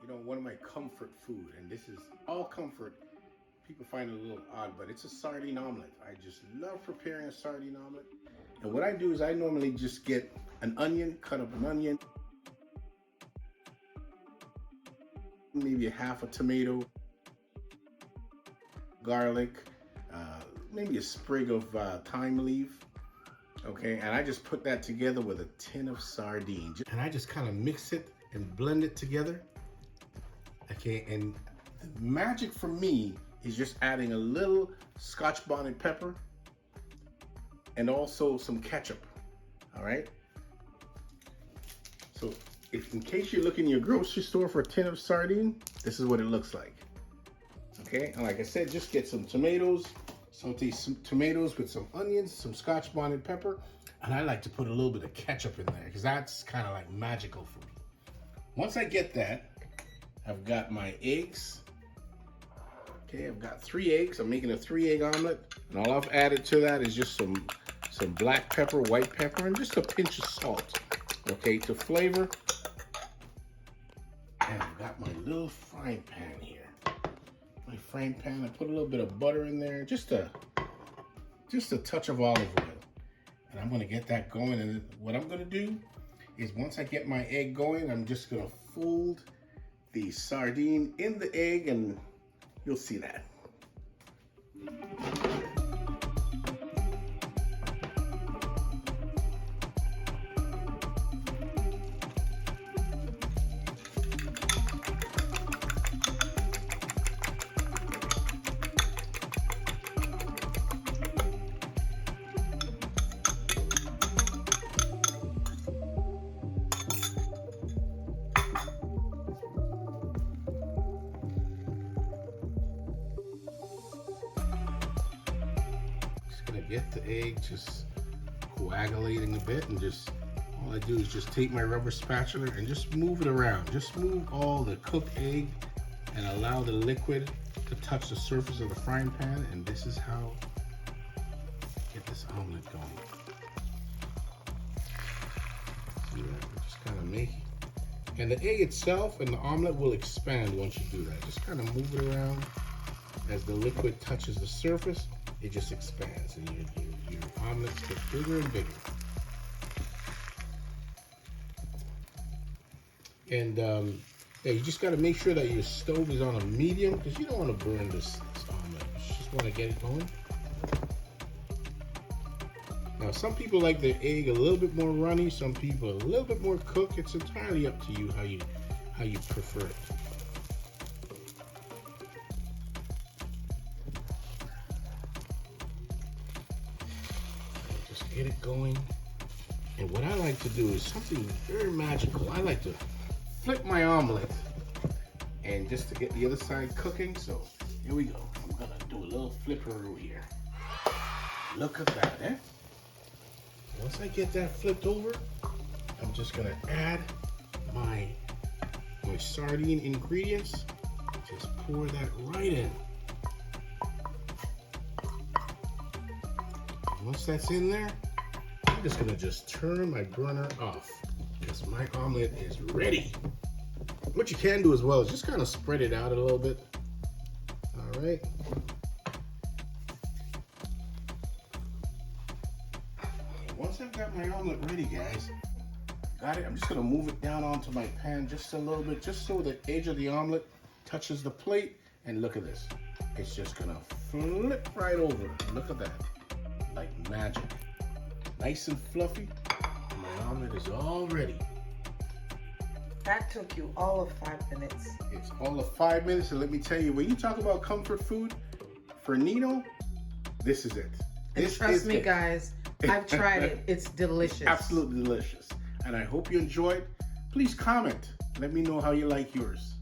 You know, one of my comfort food, and this is all comfort. People find it a little odd, but it's a sardine omelet. I just love preparing a sardine omelet. And what I do is I normally just get an onion, cut up an onion, maybe a half a tomato, garlic, maybe a sprig of thyme leaf. Okay, and I just put that together with a tin of sardines. And I just kind of mix it and blend it together. Okay, and the magic for me is just adding a little Scotch bonnet pepper and also some ketchup. All right. So if in case you're looking in your grocery store for a tin of sardine, this is what it looks like. Okay, and like I said, just get some tomatoes, saute some tomatoes with some onions, some Scotch bonnet pepper, and I like to put a little bit of ketchup in there because that's kind of like magical for me. Once I get that, I've got my eggs. Okay, I've got 3 eggs. I'm making a 3-egg omelet, and all I've added to that is just some black pepper, white pepper, and just a pinch of salt. Okay, to flavor. And I've got my little frying pan here. My frying pan, I put a little bit of butter in there, just a touch of olive oil. And I'm gonna get that going. And what I'm gonna do is once I get my egg going, I'm just gonna fold the sardine in the egg and you'll see that. Get the egg just coagulating a bit, and just all I do is just take my rubber spatula and just move it around. Just move all the cooked egg and allow the liquid to touch the surface of the frying pan, and this is how I get this omelet going. See that? We just kind of make it. And the egg itself and the omelet will expand once you do that. Just kind of move it around as the liquid touches the surface. It just expands, and your omelets get bigger and bigger. And yeah, you just got to make sure that your stove is on a medium, because you don't want to burn this omelet. You just want to get it going. Now, some people like their egg a little bit more runny. Some people a little bit more cooked. It's entirely up to you how you prefer it. Get it going. And what I like to do is something very magical. I like to flip my omelet and just to get the other side cooking. So here we go. I'm gonna do a little flipperoo here. Look at that, eh? Once I get that flipped over, I'm just gonna add my sardine ingredients. Just pour that right in. And once that's in there, I'm just gonna turn my burner off because my omelet is ready. What you can do as well is just kind of spread it out a little bit. All right. Once I've got my omelet ready, guys, got it. I'm just gonna move it down onto my pan just a little bit, just so the edge of the omelet touches the plate. And look at this. It's just gonna flip right over. Look at that. Like magic. Nice and fluffy. And my omelet is all ready. That took you all of 5 minutes. It's all of 5 minutes, and let me tell you, when you talk about comfort food, for Nino, this is it. And trust me, guys, I've tried it. It's delicious. Absolutely delicious. And I hope you enjoyed. Please comment. Let me know how you like yours.